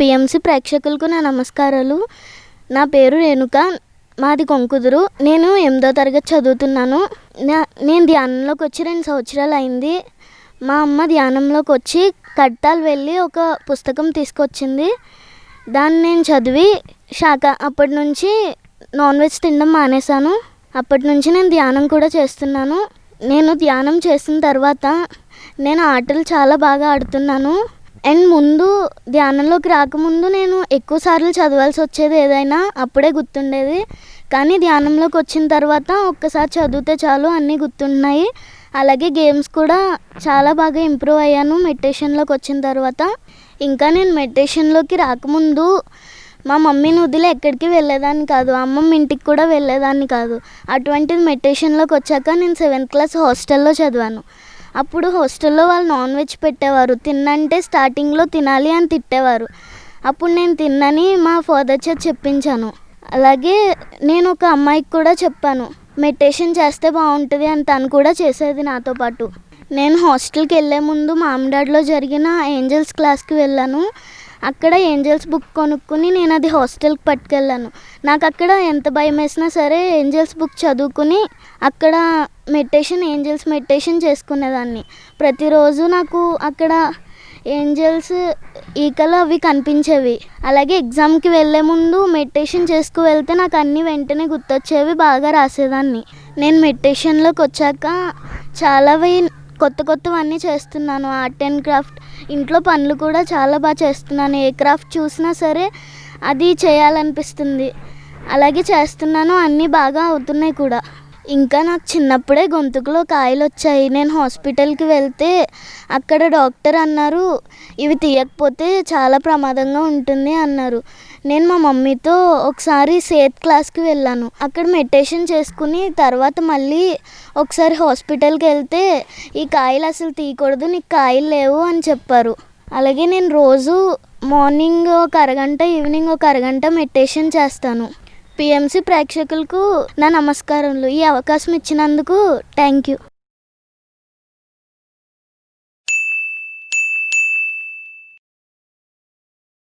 PMC ప్రేక్షకులకు నా నమస్కారాలు. నా పేరు రేణుక, మాది కొంకుదురు. నేను 8వ తరగతి చదువుతున్నాను. నేను ధ్యానంలోకి వచ్చి 2 సంవత్సరాలు అయింది. మా అమ్మ ధ్యానంలోకి వచ్చి కట్టాలు వెళ్ళి ఒక పుస్తకం తీసుకొచ్చింది. దాన్ని నేను చదివి అప్పటి నుంచి నాన్ వెజ్ తినడం మానేశాను. అప్పటి నుంచి నేను ధ్యానం కూడా చేస్తున్నాను. నేను ధ్యానం చేసిన తర్వాత నేను ఆటలు చాలా బాగా ఆడుతున్నాను. అండ్ ముందు ధ్యానంలోకి రాకముందు నేను ఎక్కువసార్లు చదవాల్సి వచ్చేది, ఏదైనా అప్పుడే గుర్తుండేది. కానీ ధ్యానంలోకి వచ్చిన తర్వాత ఒక్కసారి చదివితే చాలు అన్నీ గుర్తున్నాయి. అలాగే గేమ్స్ కూడా చాలా బాగా ఇంప్రూవ్ అయ్యాను మెడిటేషన్లోకి వచ్చిన తర్వాత. ఇంకా నేను మెడిటేషన్లోకి రాకముందు మా మమ్మీని వదిలి ఎక్కడికి వెళ్ళేదాన్ని కాదు, అమ్మమ్మ ఇంటికి కూడా వెళ్ళేదాన్ని కాదు. అటువంటిది మెడిటేషన్లోకి వచ్చాక నేను 7th క్లాస్ హాస్టల్లో చదివాను. అప్పుడు హాస్టల్లో వాళ్ళు నాన్ వెజ్ పెట్టేవారు. తిన్నంటే స్టార్టింగ్లో తినాలి అని తిట్టేవారు. అప్పుడు నేను తిన్నని మా ఫాదర్ చేత చెప్పించాను. అలాగే నేను ఒక అమ్మాయికి కూడా చెప్పాను, మెడిటేషన్ చేస్తే బాగుంటుంది అని. తను కూడా చేసేది నాతో పాటు. నేను హాస్టల్కి వెళ్ళే ముందు మామిడాడ్లో జరిగిన ఏంజల్స్ క్లాస్కి వెళ్ళాను. అక్కడ ఏంజల్స్ బుక్ కొనుక్కుని నేను అది హాస్టల్కి పట్టుకెళ్ళాను. నాకు అక్కడ ఎంత భయం వేసినా సరే ఏంజల్స్ బుక్ చదువుకుని అక్కడ ఏంజల్స్ మెడిటేషన్ చేసుకునేదాన్ని. ప్రతిరోజు నాకు అక్కడ ఏంజల్స్ ఈకలు అవి కనిపించేవి. అలాగే ఎగ్జామ్కి వెళ్ళే ముందు మెడిటేషన్ చేసుకు వెళ్తే నాకు అన్నీ వెంటనే గుర్తొచ్చేవి, బాగా రాసేదాన్ని. నేను మెడిటేషన్లోకి వచ్చాక చాలా కొత్తవన్నీ చేస్తున్నాను. ఆర్ట్ అండ్ క్రాఫ్ట్, ఇంట్లో పనులు కూడా చాలా బాగా చేస్తున్నాను. ఏ క్రాఫ్ట్ చూసినా సరే అది చేయాలనిపిస్తుంది. అలాగే చేస్తున్నాను, అన్నీ బాగా అవుతున్నాయి కూడా. ఇంకా నాకు చిన్నప్పుడే గొంతుకులో కాయలు వచ్చాయి. నేను హాస్పిటల్కి వెళ్తే అక్కడ డాక్టర్ అన్నారు, ఇవి తీయకపోతే చాలా ప్రమాదంగా ఉంటుంది అన్నారు. నేను మా మమ్మీతో ఒకసారి సేత్ క్లాస్కి వెళ్ళాను. అక్కడ మెడిటేషన్ చేసుకుని తర్వాత మళ్ళీ ఒకసారి హాస్పిటల్కి వెళ్తే ఈ కాయలు అసలు తీయకూడదు, నీకు కాయలు లేవు అని చెప్పారు. అలాగే నేను రోజు మార్నింగ్ ఒక అరగంట, ఈవినింగ్ ఒక అరగంట మెడిటేషన్ చేస్తాను. పిఎంసి ప్రేక్షకులకు నా నమస్కారములు. ఈ అవకాశం ఇచ్చినందుకు థ్యాంక్ యూ.